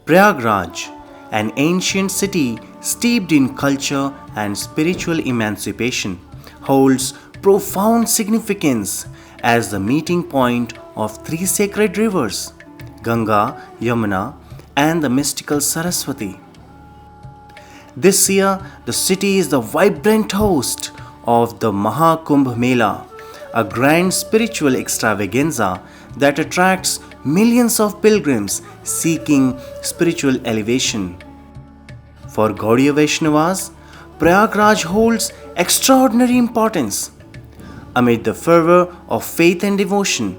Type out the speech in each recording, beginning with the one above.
Prayagraj, an ancient city steeped in culture and spiritual emancipation, holds profound significance as the meeting point of three sacred rivers, Ganga, Yamuna, and the mystical Saraswati. This year, the city is the vibrant host of the Maha Kumbh Mela, a grand spiritual extravaganza that attracts millions of pilgrims seeking spiritual elevation. For Gaudiya Vaishnavas, Prayagraj holds extraordinary importance. Amid the fervor of faith and devotion,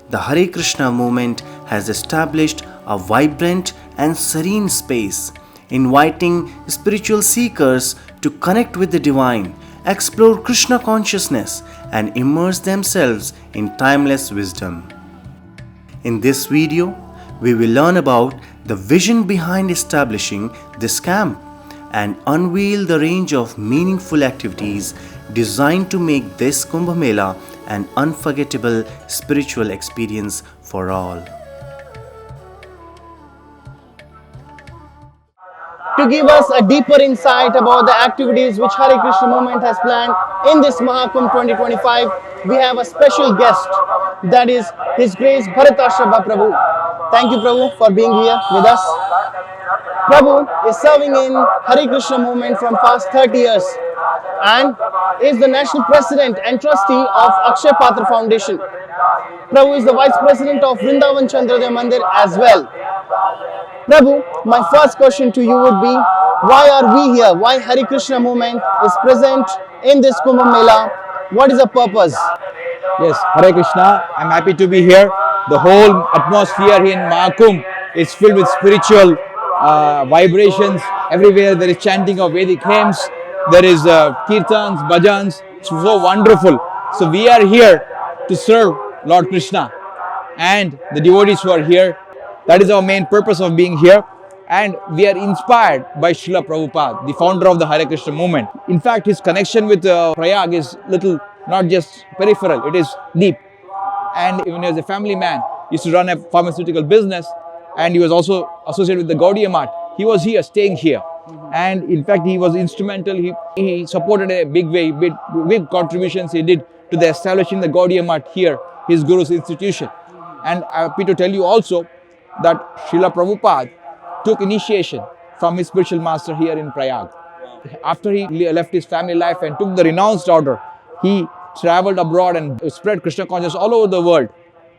the Hare Krishna movement has established a vibrant and serene space, inviting spiritual seekers to connect with the divine, explore Krishna consciousness, and immerse themselves in timeless wisdom. In this video, we will learn about the vision behind establishing this camp and unveil the range of meaningful activities designed to make this Kumbh Mela an unforgettable spiritual experience for all. To give us a deeper insight about the activities which Hare Krishna Movement has planned in this Maha Kumbh 2025, we have a special guest, that is His Grace Bharatarshabha Prabhu. Thank you, Prabhu, for being here with us. Prabhu is serving in Hare Krishna Movement from past 30 years and is the National President and Trustee of Akshay Patra Foundation. Prabhu is the Vice President of Vrindavan Chandrodaya Mandir as well. Prabhu, my first question to you would be, why are we here? Why Hare Krishna Movement is present in this Kumbh Mela? What is the purpose? Yes, Hare Krishna, I'm happy to be here. The whole atmosphere here in Maha Kumbh is filled with spiritual vibrations. Everywhere there is chanting of Vedic hymns, there is kirtans, bhajans. It's so wonderful. So we are here to serve Lord Krishna and the devotees who are here. That is our main purpose of being here. And we are inspired by Srila Prabhupada, the founder of the Hare Krishna movement. In fact, his connection with Prayag is little, not just peripheral, it is deep. And even as a family man, he used to run a pharmaceutical business, and he was also associated with the Gaudiya Math. He was here, staying here. And in fact, he was instrumental. He supported a big way, big contributions he did to the establishing the Gaudiya Math here, his Guru's institution. And I'm happy to tell you also that Srila Prabhupada took initiation from his spiritual master here in Prayag. After he left his family life and took the renounced order, he traveled abroad and spread Krishna consciousness all over the world.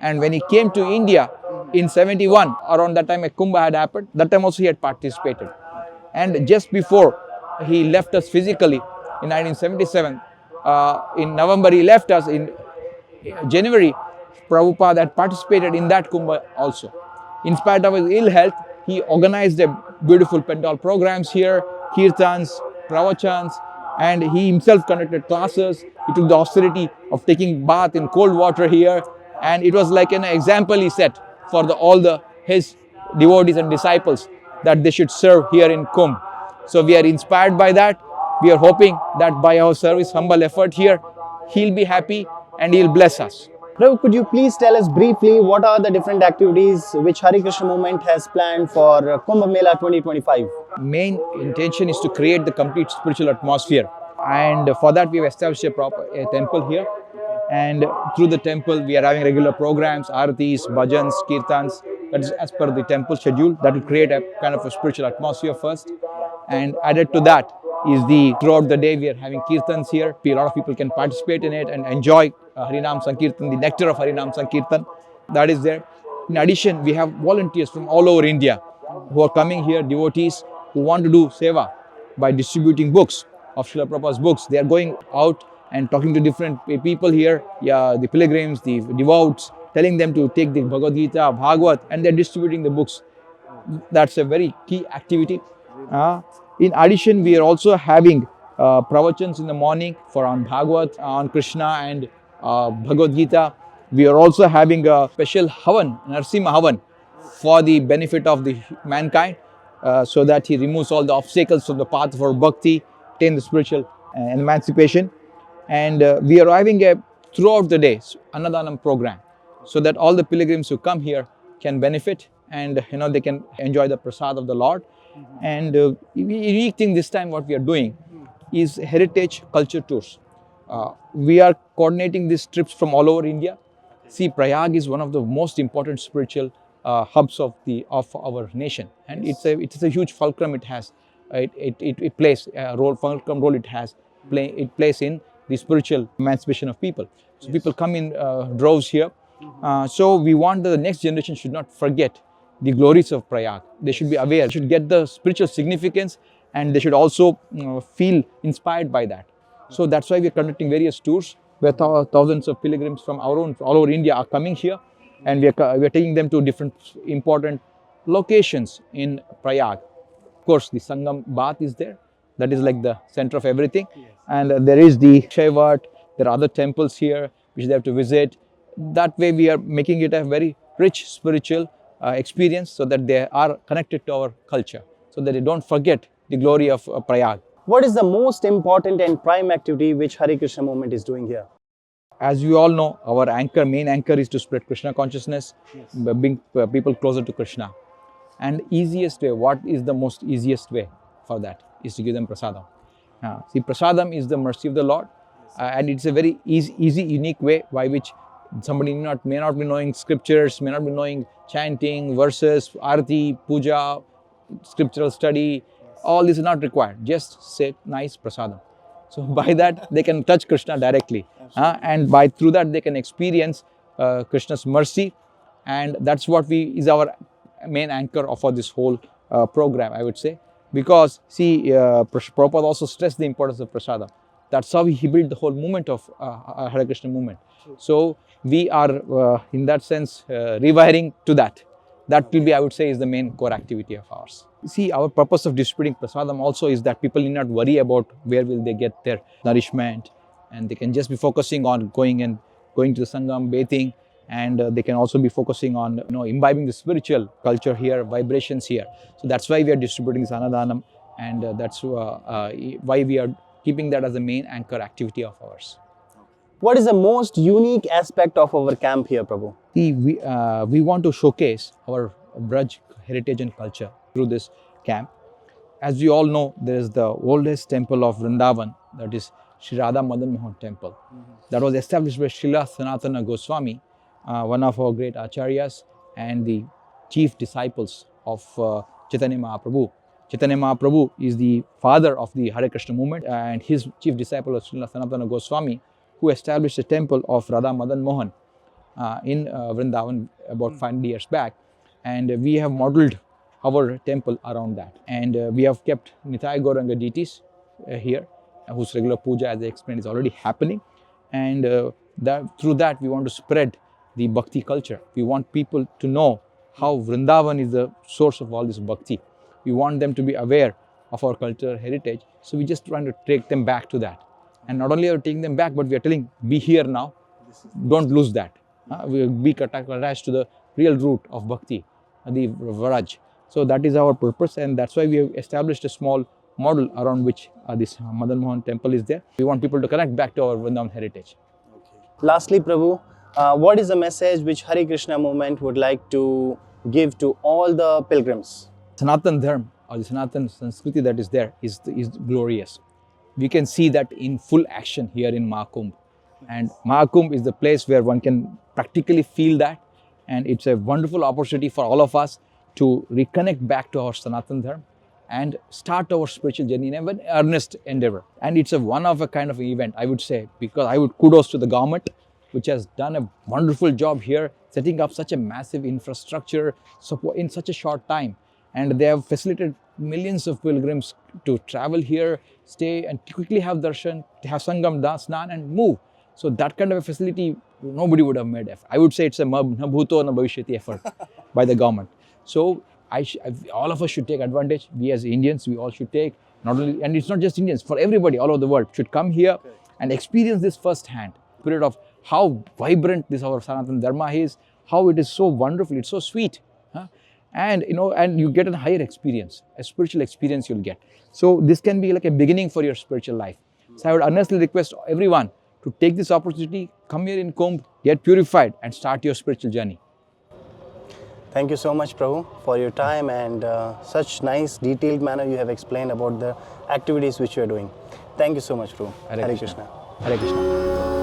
And when he came to India in 71, around that time a Kumbh had happened, that time also he had participated. And just before he left us physically in 1977, in November he left us, in January, Prabhupada had participated in that Kumbh also. In spite of his ill health, he organized a beautiful Pendal programs here, kirtans, pravachans, and he himself conducted classes. He took the austerity of taking bath in cold water here, and it was like an example he set for his devotees and disciples that they should serve here in Kumbh. So we are inspired by that. We are hoping that by our service, humble effort here, he'll be happy and he'll bless us. Prabhu, could you please tell us briefly what are the different activities which Hare Krishna Movement has planned for Kumbh Mela 2025? Main intention is to create the complete spiritual atmosphere, and for that we have established a temple here, and through the temple we are having regular programs, aratis, bhajans, kirtans. That is as per the temple schedule. That will create a kind of a spiritual atmosphere first, and added to that is throughout the day we are having kirtans here. A lot of people can participate in it and enjoy Harinam Sankirtan, the nectar of Harinam Sankirtan, that is there. In addition, we have volunteers from all over India who are coming here, devotees who want to do seva by distributing books of Srila Prabhupada's books. They are going out and talking to different people here, the pilgrims, the devotees, telling them to take the Bhagavad Gita, Bhagavad, and they are distributing the books. That's a very key activity. In addition, we are also having pravachans in the morning for on Bhagavad, on Krishna and Bhagavad Gita. We are also having a special Havan, Narsimha Havan, for the benefit of the mankind, so that he removes all the obstacles from the path for bhakti, attain the spiritual emancipation. And we are having throughout the day Annadhanam program, so that all the pilgrims who come here can benefit and they can enjoy the prasad of the Lord. And unique thing this time what we are doing is heritage culture tours. We are coordinating these trips from all over India. See, Prayag is one of the most important spiritual hubs of our nation, and it's a huge fulcrum it has. It plays a fulcrum role it plays in the spiritual emancipation of people. So people come in droves here. So we want the next generation should not forget the glories of Prayag. They should be aware, they should get the spiritual significance, and they should also feel inspired by that. So that's why we are conducting various tours where thousands of pilgrims from all over India are coming here, and we are taking them to different important locations in Prayag. Of course, the Sangam bath is there. That is like the center of everything. And there is the Shaivat. There are other temples here which they have to visit. That way we are making it a very rich spiritual experience, so that they are connected to our culture, so that they don't forget the glory of Prayag. What is the most important and prime activity which Hare Krishna movement is doing here? As you all know, our main anchor is to spread Krishna consciousness, bring people closer to Krishna. And easiest way, what is the most easiest way for that is to give them prasadam. See, prasadam is the mercy of the Lord, and it's a very easy, unique way by which somebody may not be knowing scriptures, may not be knowing chanting, verses, arati, puja, scriptural study. All this is not required. Just say nice prasadam. So by that they can touch Krishna directly, and through that they can experience Krishna's mercy, and that's what is our main anchor for this whole program, I would say. Because see, Prabhupada also stressed the importance of prasadam. That's how he built the whole movement of Hare Krishna movement. So we are in that sense rewiring to that. That will be, I would say, is the main core activity of ours. See, our purpose of distributing prasadam also is that people need not worry about where will they get their nourishment, and they can just be focusing on going to the Sangam, bathing, and they can also be focusing on imbibing the spiritual culture here, vibrations here. So that's why we are distributing this Annadanam, and that's why we are keeping that as the main anchor activity of ours. What is the most unique aspect of our camp here, Prabhu? See, we want to showcase our Braj heritage and culture through this camp. As you all know, there is the oldest temple of Vrindavan, that is Sri Radha Madan Mohan temple. That was established by Srila Sanatana Goswami, one of our great acharyas and the chief disciples of Chaitanya Mahaprabhu. Chaitanya Mahaprabhu is the father of the Hare Krishna movement, and his chief disciple was Srila Sanatana Goswami, who established a temple of Radha Madan Mohan in Vrindavan about 500 years back. And we have modeled our temple around that. And we have kept Nitai Gauranga deities here, whose regular puja, as I explained, is already happening. And through that, we want to spread the bhakti culture. We want people to know how Vrindavan is the source of all this bhakti. We want them to be aware of our cultural heritage. So we just trying to take them back to that. And not only are we taking them back, but we are telling, be here now, don't lose that. We will be attached to the real root of bhakti, the Vraj. So that is our purpose, and that's why we have established a small model around which this Madan Mohan temple is there. We want people to connect back to our Vrindavan heritage. Lastly, Prabhu, what is the message which Hare Krishna movement would like to give to all the pilgrims? Sanatan Dharma, or the Sanatan Sanskriti that is there, is glorious. We can see that in full action here in Maha Kumbh. And Maha Kumbh is the place where one can practically feel that. And it's a wonderful opportunity for all of us to reconnect back to our Sanatan Dharma and start our spiritual journey in an earnest endeavor. And it's a one of a kind of event, I would say, because I would kudos to the government, which has done a wonderful job here, setting up such a massive infrastructure in such a short time. And they have facilitated millions of pilgrims to travel here, stay, and quickly have darshan, have sangam, snan, and move. So that kind of a facility, nobody would have made. I would say it's a na bhuto na bhavishyati effort by the government. So all of us should take advantage. We as Indians, we all should take, not only, and it's not just Indians, for everybody all over the world should come here and experience this firsthand. Period of how vibrant this our Sanatana Dharma is, how it is so wonderful, it's so sweet. And and you get a higher experience, a spiritual experience you'll get. So this can be like a beginning for your spiritual life. So I would earnestly request everyone to take this opportunity, come here in Kumbh, get purified, and start your spiritual journey. Thank you so much, Prabhu, for your time and such nice, detailed manner you have explained about the activities which you are doing. Thank you so much, Prabhu. Hare Krishna. Hare Krishna.